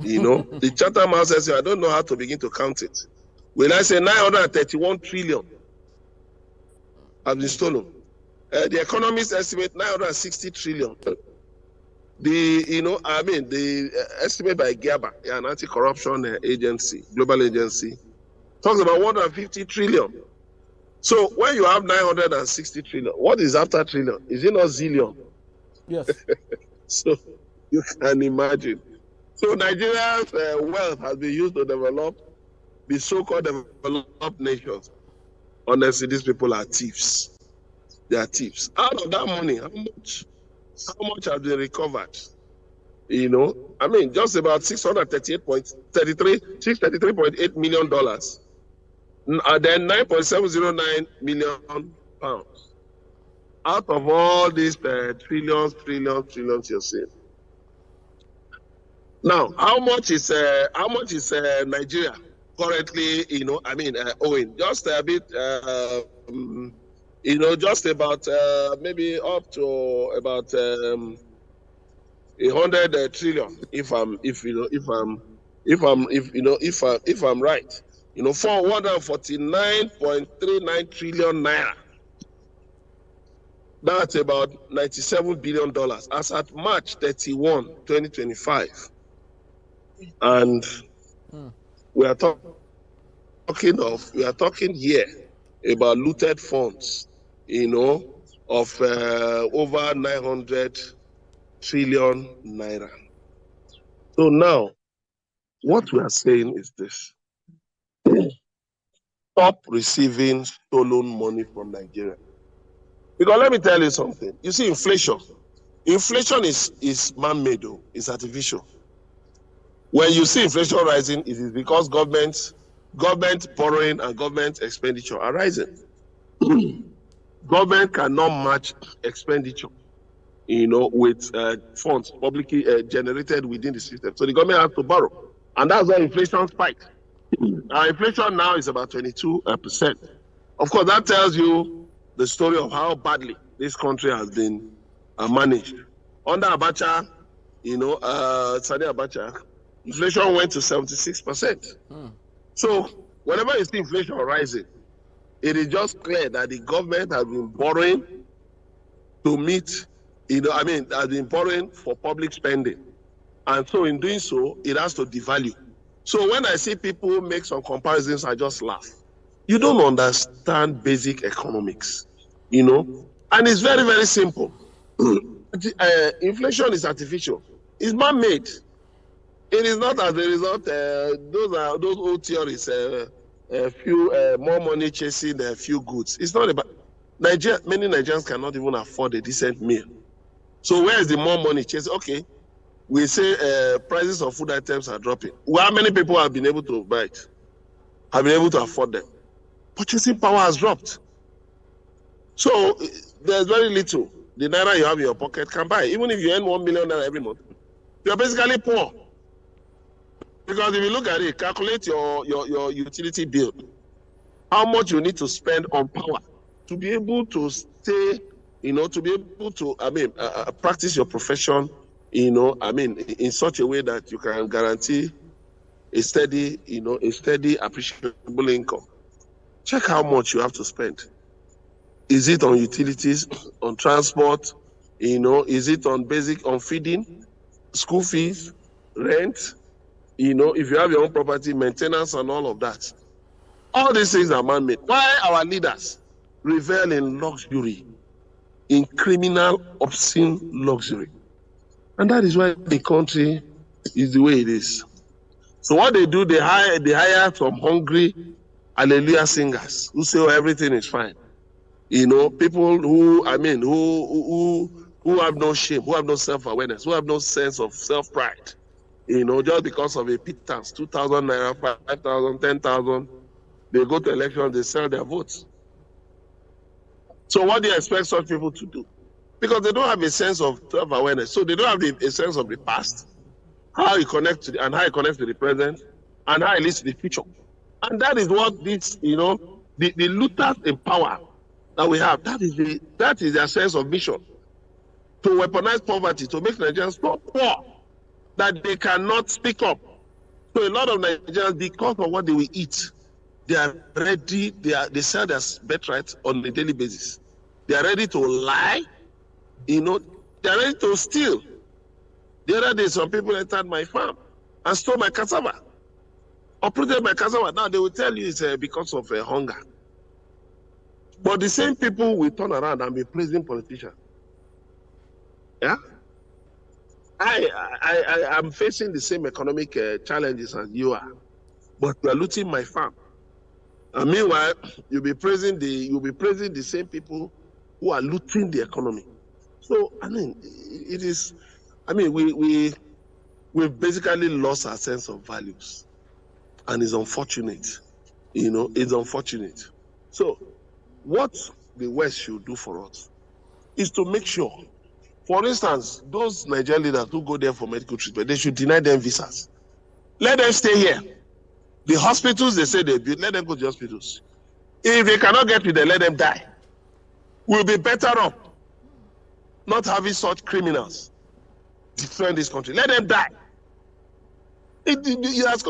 You know, the Chatham House estimate, I don't know how to begin to count it. When I say 931 trillion have been stolen. The economists estimate 960 trillion. The estimate by GABA, an anti-corruption agency, global agency, talks about 150 trillion. So when you have 960 trillion, what is after trillion? Is it not zillion? Yes. So you can imagine. So Nigeria's wealth has been used to develop the so-called developed nations. Honestly, these people are thieves. They are thieves. Out of that money, how much has been recovered? You know, I mean, just about $633.8 million. Then 9.709 million pounds out of all these trillions you're seeing. Now, how much is Nigeria currently? Owing just a bit. Just about maybe up to about 100 trillion. If I'm right, 449.39 trillion naira. That's about $97 billion as at March 31, 2025. And we are talking here about looted funds, of over 900 trillion naira. So now, what we are saying is this: stop receiving stolen money from Nigeria. Because let me tell you something. You see, inflation is man-made, it's artificial. When you see inflation rising, it is because government borrowing and government expenditure are rising. Government cannot match expenditure, with funds publicly generated within the system. So the government has to borrow. And that's why inflation spiked. Our inflation now is about 22%. Of course, that tells you the story of how badly this country has been managed. Under Abacha, Sani Abacha, inflation went to 76%. So whenever you see inflation rising, it is just clear that the government has been borrowing to meet, has been borrowing for public spending. And so in doing so, it has to devalue. So when I see people make some comparisons, I just laugh. You don't understand basic economics, and it's very, very simple. Inflation is artificial. It's man-made. It is not as a result. Those old theories. More money chasing a few goods. It's not about Nigeria. Many Nigerians cannot even afford a decent meal. So where is the more money chasing? Okay, we say prices of food items are dropping. Well, how many people have been able to buy it? Have been able to afford them? Purchasing power has dropped. So there's very little the naira you have in your pocket can buy. Even if you earn 1 million naira every month, you are basically poor. Because if you look at it, calculate your utility bill, how much you need to spend on power to be able to stay, to be able to, practice your profession, in such a way that you can guarantee a steady, appreciable income. Check how much you have to spend. Is it on utilities, on transport, is it on feeding, school fees, rent? If you have your own property, maintenance and all of that. All these things are man-made. Why our leaders revel in luxury, in criminal, obscene luxury? And that is why the country is the way it is. So what they do, they hire some hungry hallelujah singers who say, oh, everything is fine. People who have no shame, who have no self-awareness, who have no sense of self-pride. Just because of a pittance, 2,000 naira, 5,000, 10,000, they go to elections, they sell their votes. So what do you expect such people to do? Because they don't have a sense of self-awareness. So they don't have a sense of the past, how it connects to the present, and how it leads to the future. And that is what this, the looters in power that we have, that is their sense of mission. To weaponize poverty, to make Nigerians so poor that they cannot speak up. So a lot of Nigerians, because of what they will eat, they are ready, they sell their birthright on a daily basis. They are ready to lie, they are ready to steal. The other day, some people entered my farm and stole my cassava, uprooted my cassava. Now they will tell you it's because of hunger. But the same people will turn around and be praising politicians. Yeah? I am facing the same economic challenges as you are, but you are looting my farm. And meanwhile, you'll be praising the same people who are looting the economy. So it is. We we've basically lost our sense of values. And it's unfortunate. It's unfortunate. So what the West should do for us is to make sure, for instance, those Nigerian leaders who go there for medical treatment, they should deny them visas. Let them stay here. The hospitals they say they build, let them go to the hospitals. If they cannot get to them, let them die. We'll be better off not having such criminals defend this country. Let them die. It has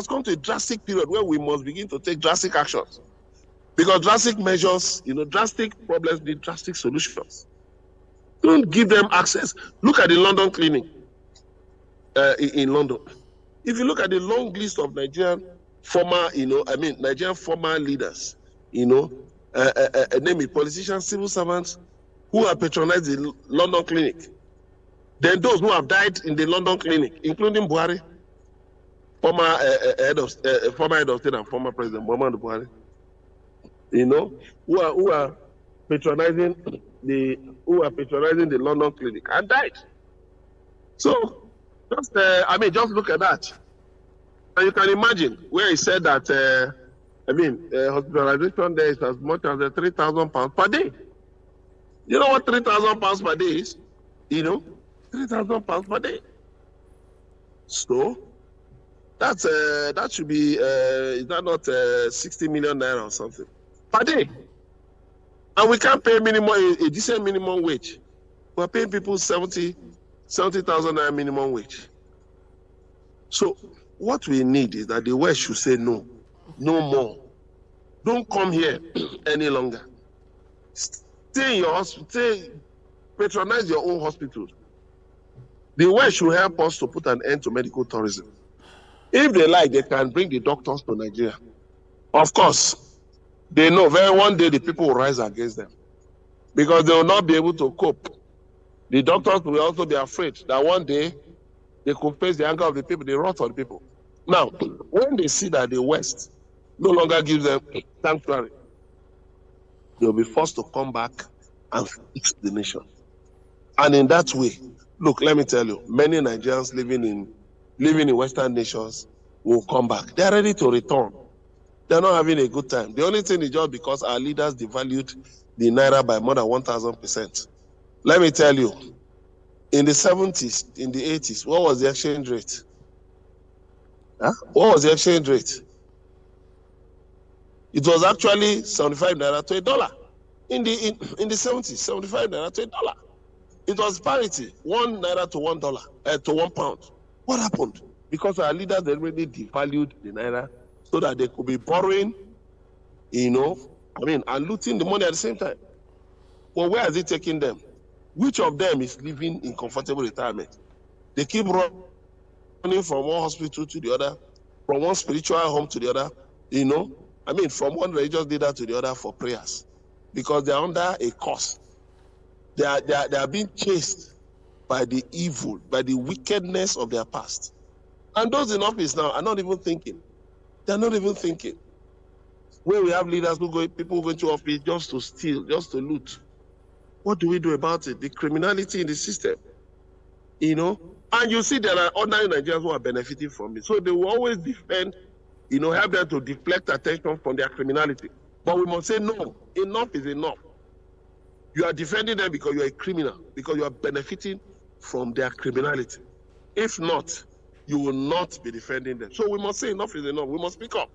come to a drastic period where we must begin to take drastic actions. Because drastic measures, drastic problems need drastic solutions. Don't give them access. Look at the London clinic in London. If you look at the long list of Nigerian former leaders, name it, politicians, civil servants who have patronized the London clinic. Then those who have died in the London clinic, including Buhari, former head of state and former president Muhammadu Buhari, who are patronizing the London clinic and died. So just look at that, and you can imagine where he said that hospitalization there is as much as £3,000 per day. You know what £3,000 per day is? £3,000 per day. So that should be is that not 60 million naira or something per day? And we can't pay a decent minimum wage. We're paying people 70,000 naira minimum wage. So what we need is that the West should say no more. Don't come here any longer. Stay in your hospital. Patronize your own hospitals. The West should help us to put an end to medical tourism. If they like, they can bring the doctors to Nigeria. Of course, they know very one day the people will rise against them because they will not be able to cope. The doctors will also be afraid that one day they could face the anger of the people, the wrath of the people. Now, when they see that the West no longer gives them sanctuary, they'll be forced to come back and fix the nation. And in that way, look, let me tell you, many Nigerians living in Western nations will come back. They're ready to return. They're not having a good time. The only thing is just because our leaders devalued the Naira by more than 1,000%. Let me tell you, in the 70s, in the 80s, what was the exchange rate? What was the exchange rate? It was actually 75 Naira to $1. In the 70s, 75 Naira to $1. It was parity, 1 Naira to $1, to £1. What happened? Because our leaders already devalued the Naira so that they could be borrowing, and looting the money at the same time. Well, where is it taking them? Which of them is living in comfortable retirement? They keep running from one hospital to the other, from one spiritual home to the other, from one religious leader to the other for prayers, because they are under a curse. They are being chased by the evil, by the wickedness of their past. And those in office now are not even thinking. They're not even thinking. Where we have leaders people who go into office just to steal, just to loot. What do we do about it? The criminality in the system, And you see there are ordinary Nigerians who are benefiting from it. So they will always defend, help them to deflect attention from their criminality. But we must say, no, enough is enough. You are defending them because you are a criminal, because you are benefiting from their criminality. If not, you will not be defending them. So we must say enough is enough. We must speak up.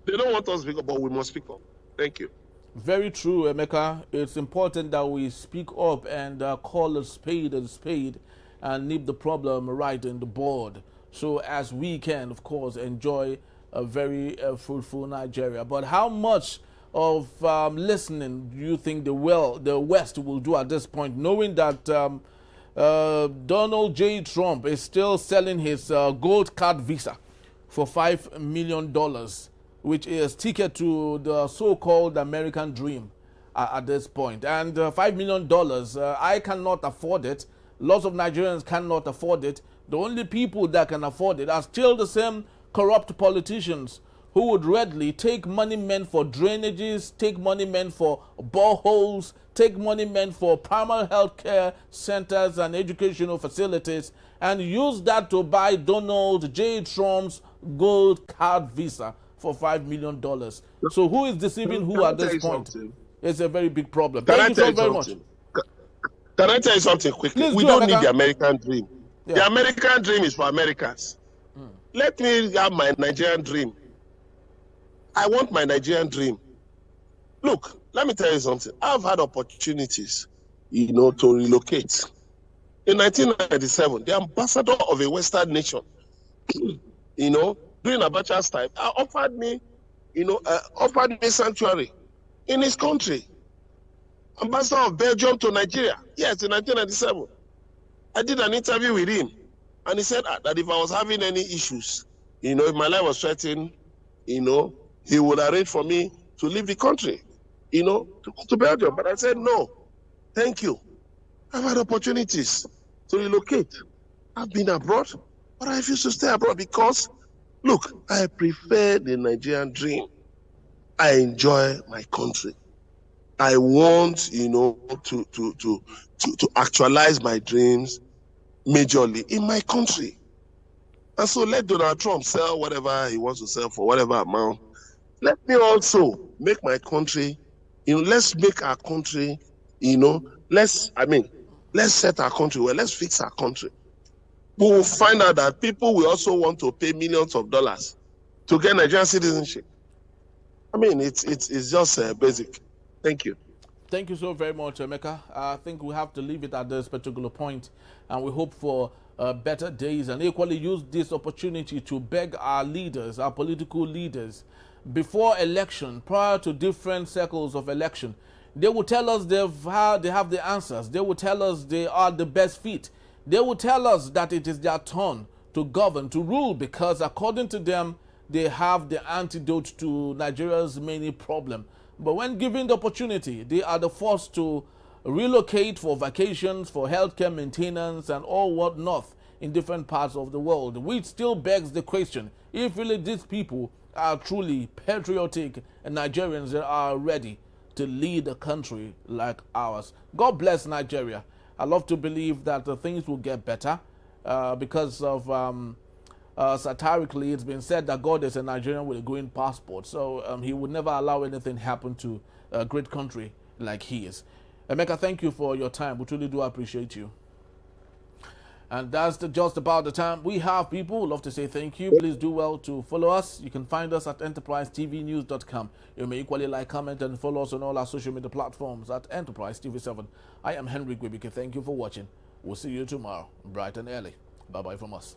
They don't want us to speak up, but we must speak up. Thank you. Very true, Emeka. It's important that we speak up and call a spade and nip the problem right in the bud, so as we can, of course, enjoy a very fruitful Nigeria. But how much of listening do you think the West will do at this point, knowing that Donald J. Trump is still selling his gold card visa for $5 million, which is ticket to the so-called American dream at this point. And $5 million, I cannot afford it. Lots of Nigerians cannot afford it. The only people that can afford it are still the same corrupt politicians who would readily take money meant for drainages, take money meant for boreholes, take money meant for primary health care centers and educational facilities, and use that to buy Donald J. Trump's gold card visa for $5 million. So who is deceiving who at this point? It's a very big problem. Thank you so very much. Can I tell you something quickly? Please we do, don't America. need the American dream. Yeah. The American dream is for Americans. Let me have my Nigerian dream. I want my Nigerian dream. Look, let me tell you something. I've had opportunities, to relocate. In 1997, the ambassador of a Western nation, during Abacha's time, offered me sanctuary in his country. Ambassador of Belgium to Nigeria. Yes, in 1997. I did an interview with him, and he said that if I was having any issues, if my life was threatened, he would arrange for me to leave the country, to go to Belgium. But I said, no, thank you. I've had opportunities to relocate. I've been abroad, but I refuse to stay abroad because, look, I prefer the Nigerian dream. I enjoy my country. I want, to actualize my dreams majorly in my country. And so let Donald Trump sell whatever he wants to sell for whatever amount. Let me also make my country, let's make our country, let's set our country well, let's fix our country. We will find out that people will also want to pay millions of dollars to get Nigerian citizenship. It's just basic. Thank you. Thank you so very much, Emeka. I think we have to leave it at this particular point, and we hope for better days, and equally use this opportunity to beg our leaders, our political leaders, before election, prior to different circles of election. They will tell us they have the answers. They will tell us they are the best fit. They will tell us that it is their turn to govern, to rule, because according to them, they have the antidote to Nigeria's many problems. But when given the opportunity, they are the first to relocate for vacations, for healthcare maintenance, and all whatnot in different parts of the world, which still begs the question, if really these people are truly patriotic Nigerians that are ready to lead a country like ours. God bless Nigeria. I love to believe that things will get better because of... satirically, it's been said that God is a Nigerian with a green passport, so he would never allow anything happen to a great country like he is. Emeka, thank you for your time. We truly do appreciate you. And that's just about the time we have, people. We'd love to say thank you. Please do well to follow us. You can find us at enterprisetvnews.com. You may equally like, comment, and follow us on all our social media platforms at Enterprise TV7. I am Henry Gwibike. Thank you for watching. We'll see you tomorrow, bright and early. Bye-bye from us.